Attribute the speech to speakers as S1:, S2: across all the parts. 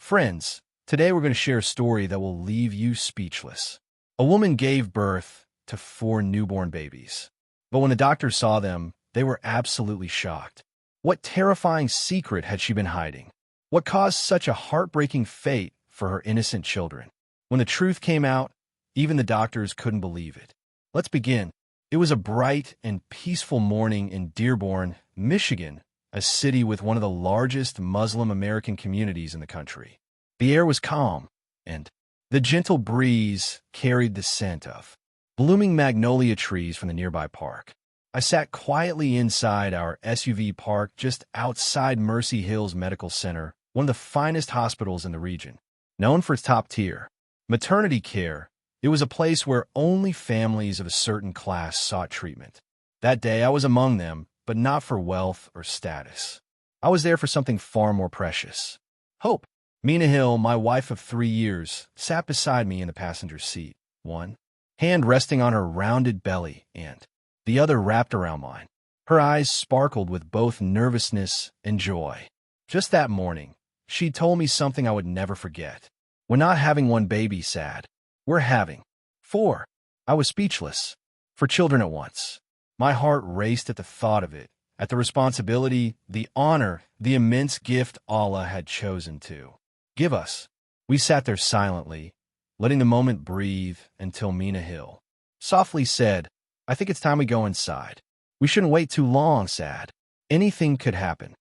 S1: Friends, today we're going to share a story that will leave you speechless. A woman gave birth to 4 newborn babies. But when the doctors saw them, they were absolutely shocked. What terrifying secret had she been hiding? What caused such a heartbreaking fate for her innocent children? When the truth came out, even the doctors couldn't believe it. Let's begin. It was a bright and peaceful morning in Dearborn, Michigan, a city with one of the largest Muslim American communities in the country. The air was calm, and the gentle breeze carried the scent of blooming magnolia trees from the nearby park. I sat quietly inside our SUV parked just outside Mercy Hills Medical Center, one of the finest hospitals in the region. Known for its top-tier maternity care, it was a place where only families of a certain class sought treatment. That day I was among them, but not for wealth or status. I was there for something far more precious. Hope. Mina Hill, my wife of 3 years, sat beside me in the passenger seat, one hand resting on her rounded belly and the other wrapped around mine. Her eyes sparkled with both nervousness and joy. Just that morning, she told me something I would never forget. We're not having one baby, sad. We're having 4. I was speechless. 4 children at once. My heart raced at the thought of it, at the responsibility, the honor, the immense gift Allah had chosen to give us. We sat there silently, letting the moment breathe until Mina Hill softly said, "I think it's time we go inside. We shouldn't wait too long, sad. Anything could happen."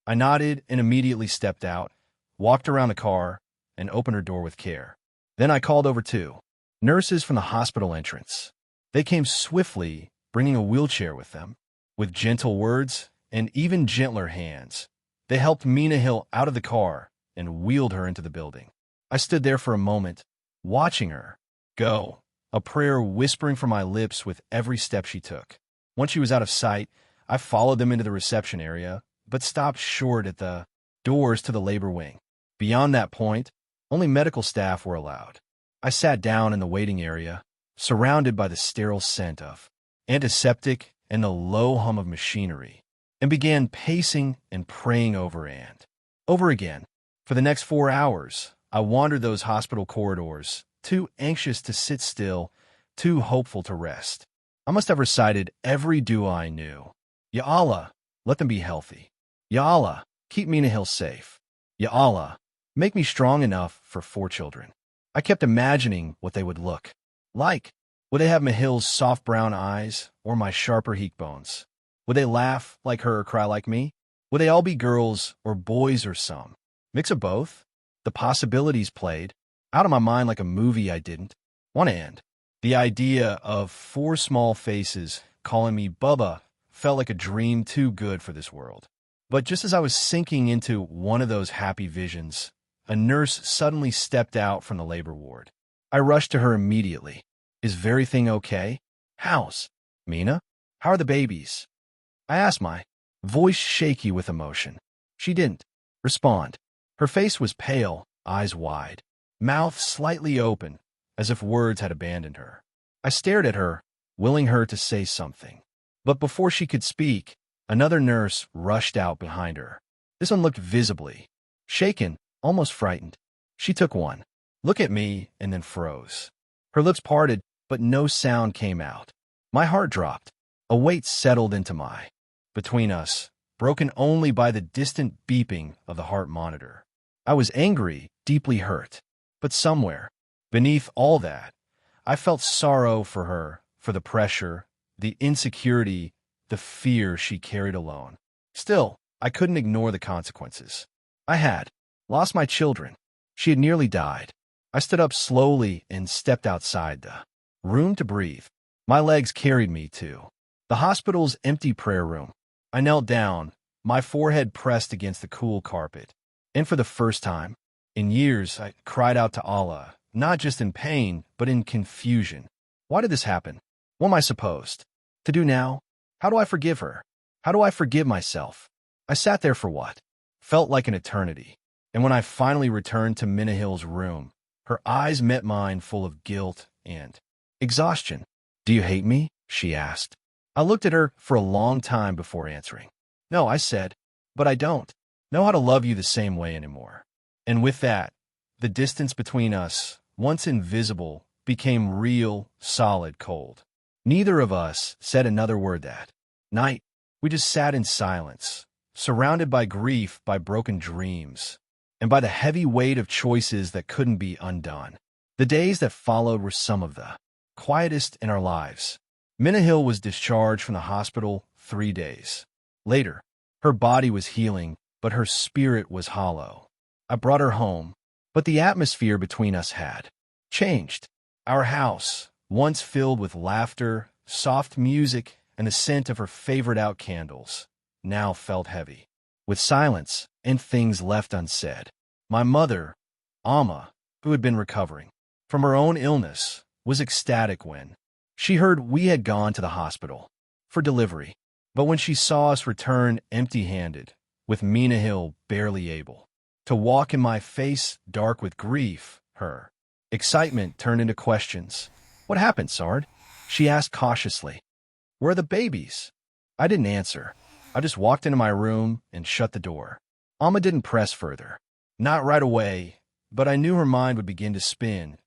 S1: I nodded and immediately stepped out, walked around the car, and opened her door with care. Then I called over 2 nurses from the hospital entrance. They came swiftly, bringing a wheelchair with them. With gentle words and even gentler hands, they helped Mina Hill out of the car and wheeled her into the building. I stood there for a moment, watching her go, a prayer whispering from my lips with every step she took. Once she was out of sight, I followed them into the reception area, but stopped short at the doors to the labor wing. Beyond that point, only medical staff were allowed. I sat down in the waiting area, surrounded by the sterile scent of antiseptic and the low hum of machinery, and began pacing and praying over and over again. For the next 4 hours, I wandered those hospital corridors, too anxious to sit still, too hopeful to rest. I must have recited every dua I knew. Ya Allah, let them be healthy. Ya Allah, keep Mina Hill safe. Ya Allah, make me strong enough for 4 children. I kept imagining what they would look like. Would they have Mahil's soft brown eyes or my sharper cheekbones? Would they laugh like her or cry like me? Would they all be girls or boys or some mix of both? The possibilities played out of my mind like a movie I didn't want to end. The idea of 4 small faces calling me Bubba felt like a dream too good for this world. But just as I was sinking into one of those happy visions, a nurse suddenly stepped out from the labor ward. I rushed to her immediately. "Is everything okay? How's Mina? How are the babies?" I asked, my voice shaky with emotion. She didn't respond. Her face was pale, eyes wide, mouth slightly open, as if words had abandoned her. I stared at her, willing her to say something. But before she could speak, another nurse rushed out behind her. This one looked visibly shaken, almost frightened. She took one look at me and then froze. Her lips parted, but no sound came out. My heart dropped. A weight settled into between us, broken only by the distant beeping of the heart monitor. I was angry, deeply hurt. But somewhere, beneath all that, I felt sorrow for her, for the pressure, the insecurity, the fear she carried alone. Still, I couldn't ignore the consequences. I had lost my children. She had nearly died. I stood up slowly and stepped outside the room to breathe. My legs carried me to the hospital's empty prayer room. I knelt down, my forehead pressed against the cool carpet. And for the first time in years, I cried out to Allah, not just in pain, but in confusion. Why did this happen? What am I supposed to do now? How do I forgive her? How do I forgive myself? I sat there for what felt like an eternity. And when I finally returned to Mina Hill's room, her eyes met mine full of guilt and exhaustion. "Do you hate me?" she asked. I looked at her for a long time before answering. "No," I said, "but I don't know how to love you the same way anymore." And with that, the distance between us, once invisible, became real, solid cold. Neither of us said another word that night. We just sat in silence, surrounded by grief, by broken dreams, and by the heavy weight of choices that couldn't be undone. The days that followed were some of the quietest in our lives. Minna Hill was discharged from the hospital 3 days later. Her body was healing, but her spirit was hollow. I brought her home, but the atmosphere between us had changed. Our house, once filled with laughter, soft music, and the scent of her favorite out candles, now felt heavy, with silence and things left unsaid. My mother, Amma, who had been recovering from her own illness, was ecstatic when she heard we had gone to the hospital for delivery. But when she saw us return empty-handed, with Minna Hill barely able to walk, in my face dark with grief, her excitement turned into questions. "What happened, Sard?" she asked cautiously. "Where are the babies?" I didn't answer. I just walked into my room and shut the door. Amma didn't press further. Not right away, but I knew her mind would begin to spin,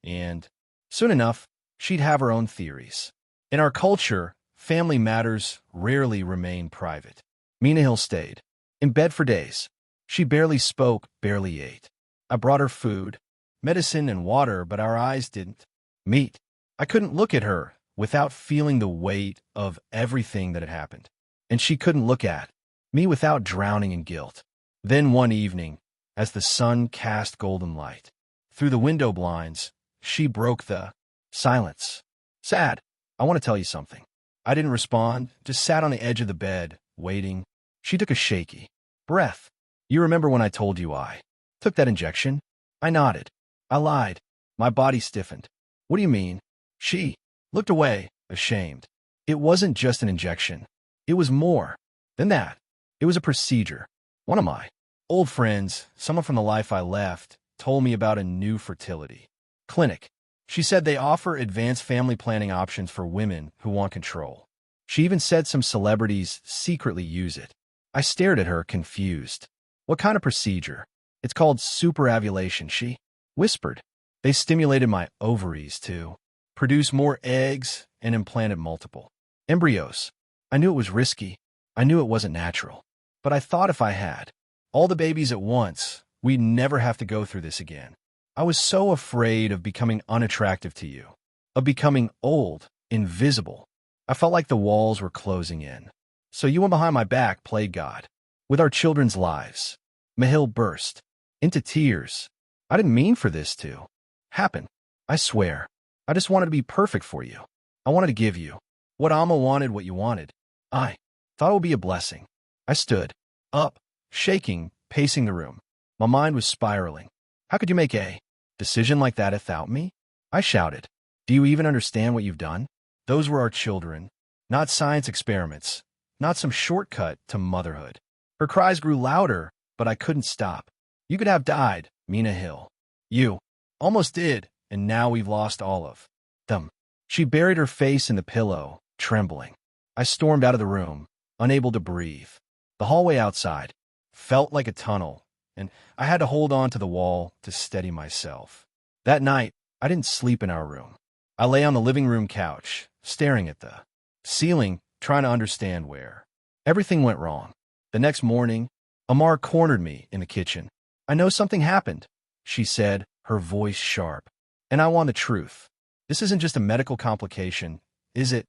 S1: and soon enough, she'd have her own theories. In our culture, family matters rarely remain private. Minna Hill stayed in bed for days. She barely spoke, barely ate. I brought her food, medicine, and water, but our eyes didn't meet. I couldn't look at her without feeling the weight of everything that had happened, and she couldn't look at me without drowning in guilt. Then one evening, as the sun cast golden light through the window blinds, she broke the silence. "Sad, I want to tell you something." I didn't respond, just sat on the edge of the bed, waiting. She took a shaky breath. "You remember when I told you I took that injection?" I nodded. "I lied." My body stiffened. "What do you mean?" She looked away, ashamed. "It wasn't just an injection. It was more than that. It was a procedure. One of my old friends, someone from the life I left, told me about a new fertility clinic. She said they offer advanced family planning options for women who want control. She even said some celebrities secretly use it." I stared at her, confused. "What kind of procedure?" "It's called superovulation," she whispered. "They stimulated my ovaries to produce more eggs and implanted multiple embryos. I knew it was risky. I knew it wasn't natural. But I thought if I had all the babies at once, we'd never have to go through this again. I was so afraid of becoming unattractive to you, of becoming old, invisible. I felt like the walls were closing in. So you went behind my back, played God, with our children's lives." Mahil burst into tears. "I didn't mean for this to happen. I swear. I just wanted to be perfect for you. I wanted to give you what Amma wanted, what you wanted. I thought it would be a blessing." I stood up, shaking, pacing the room. My mind was spiraling. "How could you make a decision like that without me?" I shouted. "Do you even understand what you've done? Those were our children, not science experiments, not some shortcut to motherhood." Her cries grew louder, but I couldn't stop. "You could have died, Minna Hill. You almost did, and now we've lost all of them." She buried her face in the pillow, trembling. I stormed out of the room, unable to breathe. The hallway outside felt like a tunnel, and I had to hold on to the wall to steady myself. That night, I didn't sleep in our room. I lay on the living room couch, staring at the ceiling, trying to understand where everything went wrong. The next morning, Amar cornered me in the kitchen. "I know something happened," she said, her voice sharp. "And I want the truth. This isn't just a medical complication, is it?"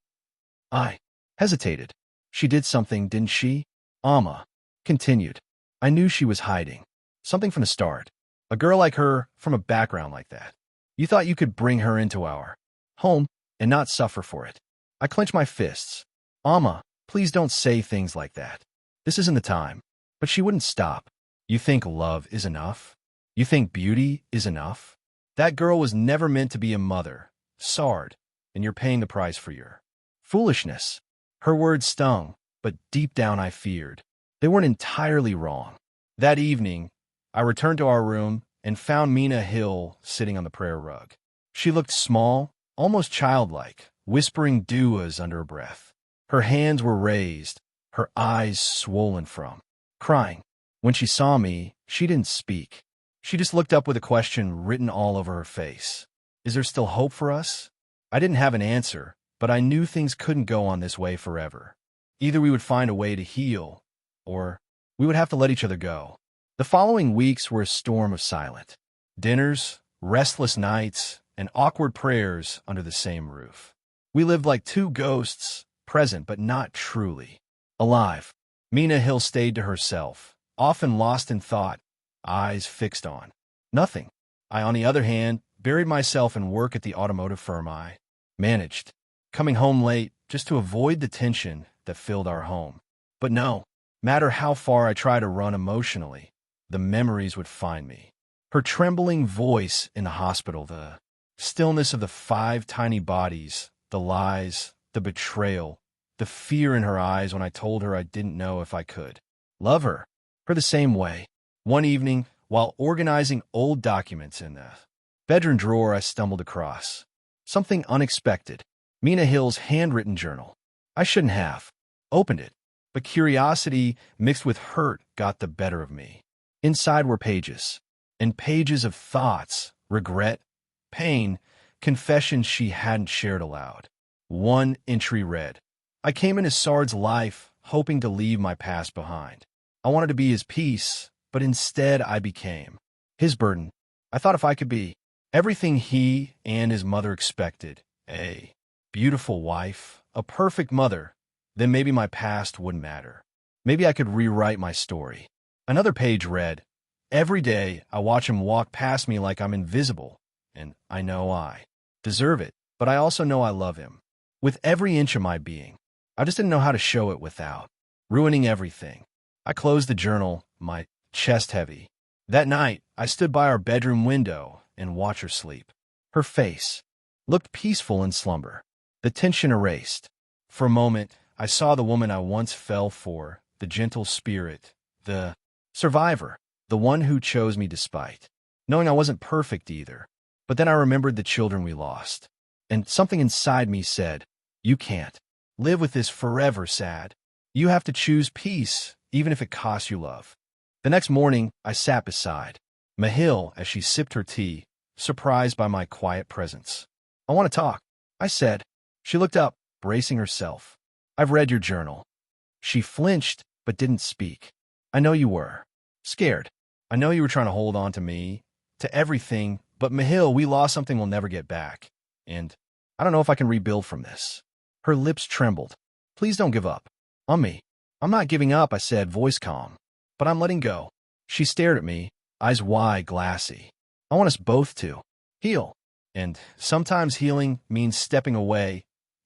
S1: I hesitated. "She did something, didn't she?" Amma continued. "I knew she was hiding something from the start. A girl like her from a background like that. You thought you could bring her into our home and not suffer for it." I clenched my fists. "Amma, please don't say things like that. This isn't the time." But she wouldn't stop. "You think love is enough? You think beauty is enough? That girl was never meant to be a mother, Sard, and you're paying the price for your foolishness." Her words stung, but deep down I feared they weren't entirely wrong. That evening, I returned to our room and found Minna Hill sitting on the prayer rug. She looked small, almost childlike, whispering duas under her breath. Her hands were raised, her eyes swollen from crying. When she saw me, she didn't speak. She just looked up with a question written all over her face. Is there still hope for us? I didn't have an answer, but I knew things couldn't go on this way forever. Either we would find a way to heal, or we would have to let each other go. The following weeks were a storm of silent dinners, restless nights, and awkward prayers under the same roof. We lived like two ghosts, present but not truly alive. Mina Hill stayed to herself, often lost in thought, eyes fixed on nothing. I, on the other hand, buried myself in work at the automotive firm I managed, coming home late just to avoid the tension that filled our home. But no matter how far I tried to run emotionally, the memories would find me. Her trembling voice in the hospital, the stillness of the 5 tiny bodies, the lies, the betrayal, the fear in her eyes when I told her I didn't know if I could love her the same way. One evening, while organizing old documents in the bedroom drawer, I stumbled across something unexpected. Mina Hill's handwritten journal. I shouldn't have opened it, but curiosity mixed with hurt got the better of me. Inside were pages, and pages of thoughts, regret, pain, confessions she hadn't shared aloud. One entry read, I came into Sard's life hoping to leave my past behind. I wanted to be his peace, but instead I became his burden. I thought if I could be everything he and his mother expected, a beautiful wife, a perfect mother, then maybe my past wouldn't matter. Maybe I could rewrite my story. Another page read, every day I watch him walk past me like I'm invisible, and I know I deserve it, but I also know I love him with every inch of my being. I just didn't know how to show it without ruining everything. I closed the journal, my chest heavy. That night, I stood by our bedroom window and watched her sleep. Her face looked peaceful in slumber, the tension erased. For a moment, I saw the woman I once fell for, the gentle spirit, the survivor, the one who chose me despite knowing I wasn't perfect either. But then I remembered the children we lost, and something inside me said, you can't live with this forever, Sad. You have to choose peace, even if it costs you love. The next morning, I sat beside Mahil as she sipped her tea, surprised by my quiet presence. I want to talk, I said. She looked up, bracing herself. I've read your journal. She flinched, but didn't speak. I know you were scared. I know you were trying to hold on to me, to everything, but Mahil, we lost something we'll never get back. And I don't know if I can rebuild from this. Her lips trembled. Please don't give up on me. I'm not giving up, I said, voice calm. But I'm letting go. She stared at me, eyes wide, glassy. I want us both to heal. And sometimes healing means stepping away,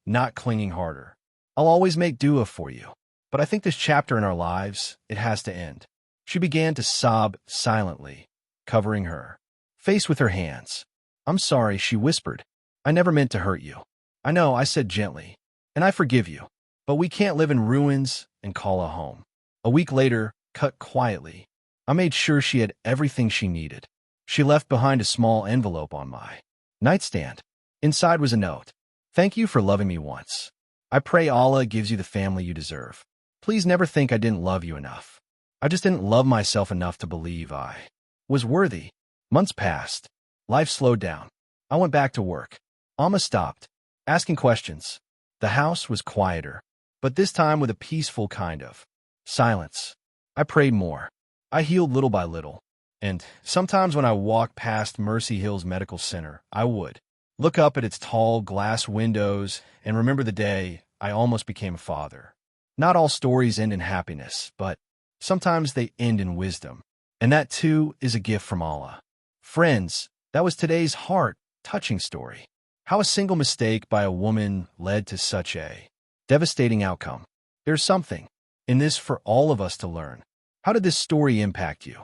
S1: not clinging harder. I'll always make dua for you. But I think this chapter in our lives, it has to end. She began to sob silently, covering her face with her hands. I'm sorry, she whispered. I never meant to hurt you. I know, I said gently. And I forgive you. But we can't live in ruins and call a home. A week later, cut quietly, I made sure she had everything she needed. She left behind a small envelope on my nightstand. Inside was a note. Thank you for loving me once. I pray Allah gives you the family you deserve. Please never think I didn't love you enough. I just didn't love myself enough to believe I was worthy. Months passed. Life slowed down. I went back to work. Alma stopped, asking questions. The house was quieter, but this time with a peaceful kind of silence. I prayed more. I healed little by little. And sometimes when I walked past Mercy Hills Medical Center, I would look up at its tall glass windows and remember the day I almost became a father. Not all stories end in happiness, but sometimes they end in wisdom. And that too is a gift from Allah. Friends, that was today's heart-touching story. How a single mistake by a woman led to such a devastating outcome. There's something in this for all of us to learn. How did this story impact you?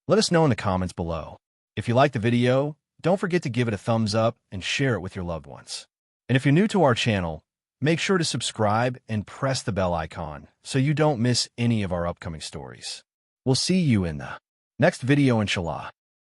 S1: Let us know in the comments below. If you liked the video, don't forget to give it a thumbs up and share it with your loved ones. And if you're new to our channel, make sure to subscribe and press the bell icon so you don't miss any of our upcoming stories. We'll see you in the next video, inshallah.